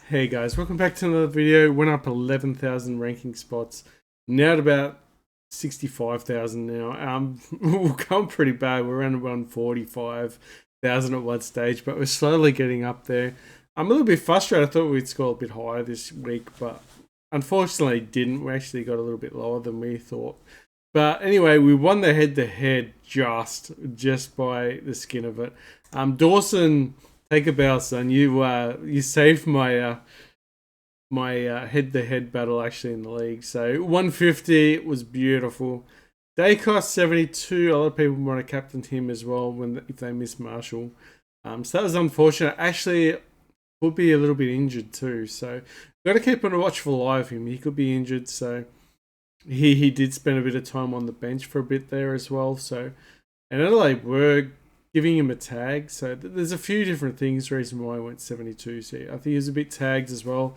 Hey guys, welcome back to another video. Went up 11,000 ranking spots. Now at about 65,000 now. We're going pretty bad. We're around 145,000 at one stage, but we're slowly getting up there. I'm a little bit frustrated. I thought we'd score a bit higher this week, but unfortunately didn't. We actually got a little bit lower than we thought. But anyway, we won the head-to-head just by the skin of it. Dawson, take a bow, son. You saved my head-to-head battle actually in the league. So 150 was beautiful. Day cost 72. A lot of people want to captain him as well if they miss Marshall. So that was unfortunate. Actually, would be a little bit injured too. So got to keep on a watchful eye of him. He could be injured. So he did spend a bit of time on the bench for a bit there as well. So and Adelaide were giving him a tag. So there's a few different things. Reason why I went 72. So I think he was a bit tagged as well.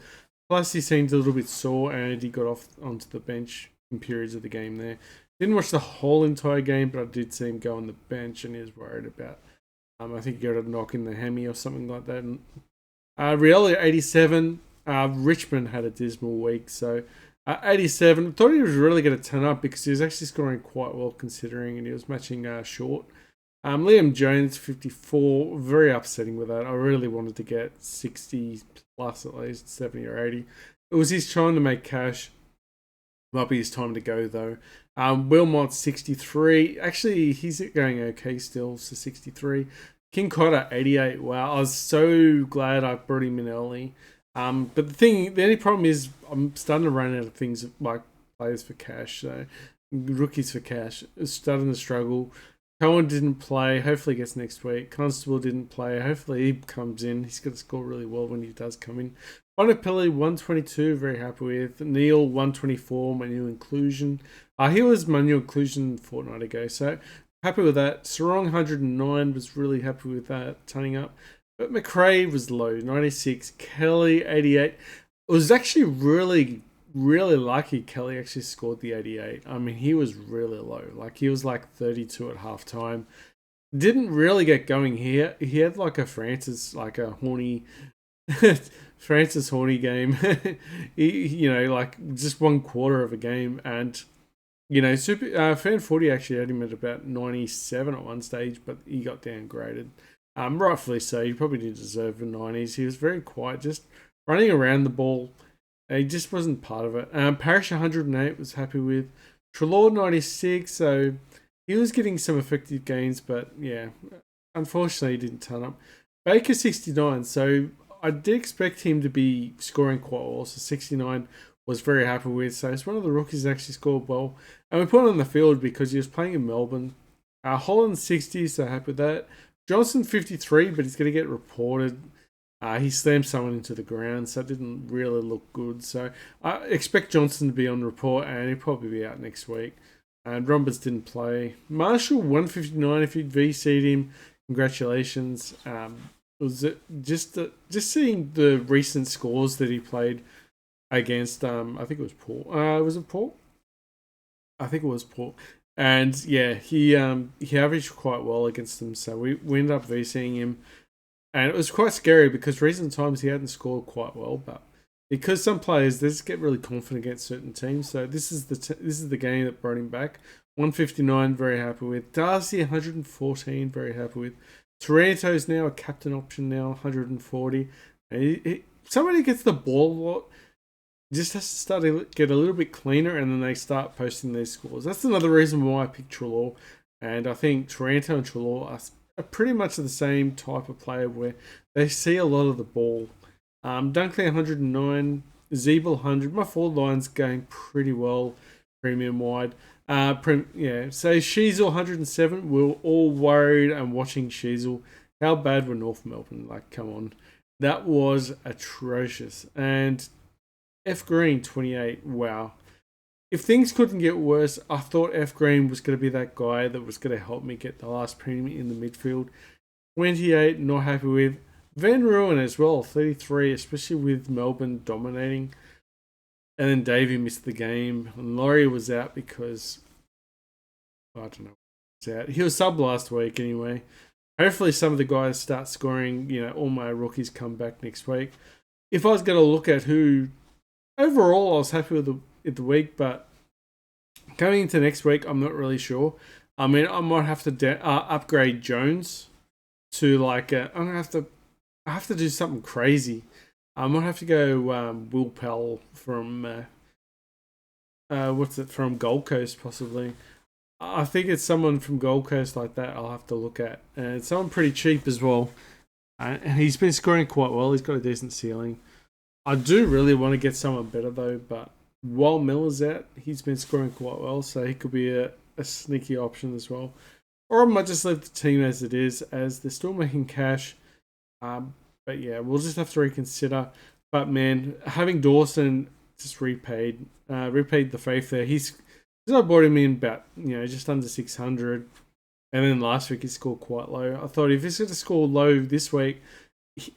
Plus he seemed a little bit sore and he got off onto the bench in periods of the game there. Didn't watch the whole entire game, but I did see him go on the bench and he was worried about. I think he got a knock in the hammy or something like that. And, Reality 87. Richmond had a dismal week. So 87. Thought he was really going to turn up because he was actually scoring quite well considering, and he was matching short. Liam Jones 54. Very upsetting with that. I really wanted to get 60 plus at least 70 or 80. It was his time to make cash. Might be his time to go though. Wilmot 63. Actually, he's going okay still. So 63. King Cotter 88. Wow, I was so glad I brought him in early. But the only problem is I'm starting to run out of things like players for cash. So rookies for cash. It's starting to struggle. Cohen didn't play. Hopefully he gets next week. Constable didn't play. Hopefully he comes in. He's going to score really well when he does come in. Bonapelli 122. Very happy with. Neil 124. My new inclusion. He was my new inclusion a fortnight ago. So happy with that. Sarong 109. Was really happy with that. Turning up. But McRae was low, 96. Kelly, 88. It was actually really lucky Kelly actually scored the 88. I mean, he was really low. Like, he was like 32 at halftime. Didn't really get going here. He had like a horny Francis Horny game. Like just 1/4 of a game. And, Fan 40 actually had him at about 97 at one stage, but he got downgraded. Rightfully so. He probably didn't deserve the 90s. He was very quiet, just running around the ball. He just wasn't part of it. Parrish 108 was happy with. Trelaw 96, so he was getting some effective gains, but yeah, unfortunately he didn't turn up. Baker 69, so I did expect him to be scoring quite well, so 69 was very happy with. So it's one of the rookies that actually scored well. And we put him on the field because he was playing in Melbourne. Holland 60, so happy with that. Johnson 53, but he's going to get reported. He slammed someone into the ground, so it didn't really look good. So I expect Johnson to be on report, and he'll probably be out next week. And Rombers didn't play. Marshall 159. If you'd VC'd him, congratulations. Was it just seeing the recent scores that he played against? I think it was Port. Was it Port? I think it was Port. And yeah, he averaged quite well against them, so we ended up VCing him, and it was quite scary because recent times he hadn't scored quite well, but because some players they just get really confident against certain teams, so this is the game that brought him back. 159, very happy with. Darcy 114, very happy with. Taranto's now a captain option now, 140. And somebody gets the ball a lot. Just has to start to get a little bit cleaner, and then they start posting their scores. That's another reason why I picked Trelaw. And I think Taranto and Trelaw are pretty much the same type of player where they see a lot of the ball. Dunkley 109, Zeeble 100. My forward line's going pretty well, premium wide. So Sheasel 107. We're all worried and watching Sheasel. How bad were North Melbourne? Like, come on. That was atrocious. And F Green 28. Wow. If things couldn't get worse, I thought F Green was going to be that guy that was going to help me get the last premium in the midfield. 28, not happy with. Van Ruin as well, 33, especially with Melbourne dominating. And then Davey missed the game. And Laurie was out because, I don't know, he was out. He was sub last week anyway. Hopefully some of the guys start scoring. All my rookies come back next week. if I was going to look at who overall, I was happy with the week, but coming into next week, I'm not really sure. I mean, I might have to upgrade Jones to like I'm gonna have to. I have to do something crazy. I might have to go Will Pell from what's it from Gold Coast possibly. I think it's someone from Gold Coast like that. I'll have to look at, and it's someone pretty cheap as well. And he's been scoring quite well. He's got a decent ceiling. I do really want to get someone better though, but while Miller's out, he's been scoring quite well, so he could be a sneaky option as well. Or I might just leave the team as it is, as they're still making cash. But yeah, we'll just have to reconsider. But man, having Dawson just repaid the faith there. He's I bought him in about just under 600, and then last week he scored quite low. I thought if he's going to score low this week,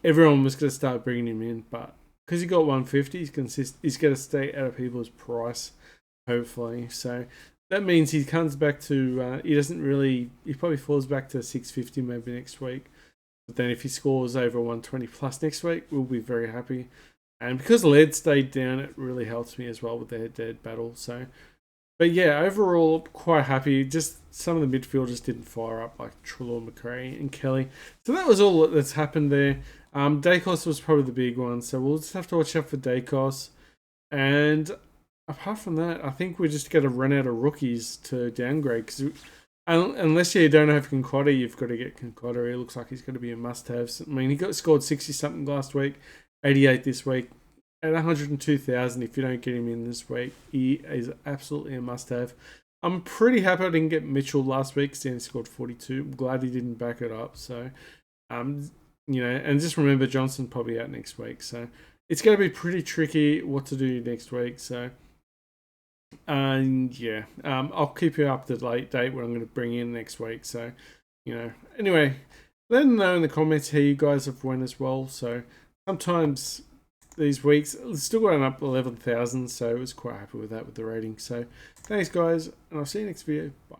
everyone was going to start bringing him in, but because he got 150, he's going to stay out of people's price, hopefully. So that means he comes back to he probably falls back to 650 maybe next week. But then if he scores over 120 plus next week, we'll be very happy. And because lead stayed down, it really helps me as well with the head-to-head battle. So, but yeah, overall quite happy. Just some of the midfielders didn't fire up, like Trelaw, McRae, and Kelly. So that was all that's happened there. Dacos was probably the big one, so we'll just have to watch out for Dacos. And apart from that, I think we're just going to run out of rookies to downgrade, because unless you don't have Concotta, you've got to get Concotta. He looks like he's going to be a must-have. I mean, he scored 60-something last week, 88 this week. At 102,000, if you don't get him in this week, he is absolutely a must-have. I'm pretty happy I didn't get Mitchell last week, because he only scored 42. I'm glad he didn't back it up. So, and just remember Johnson probably out next week. So it's going to be pretty tricky what to do next week. So, and yeah, I'll keep you up to date what I'm going to bring in next week. So, anyway, let them know in the comments how you guys have went as well. So sometimes these weeks, it's still going up 11,000, so I was quite happy with that with the rating. So thanks guys, and I'll see you next video. Bye.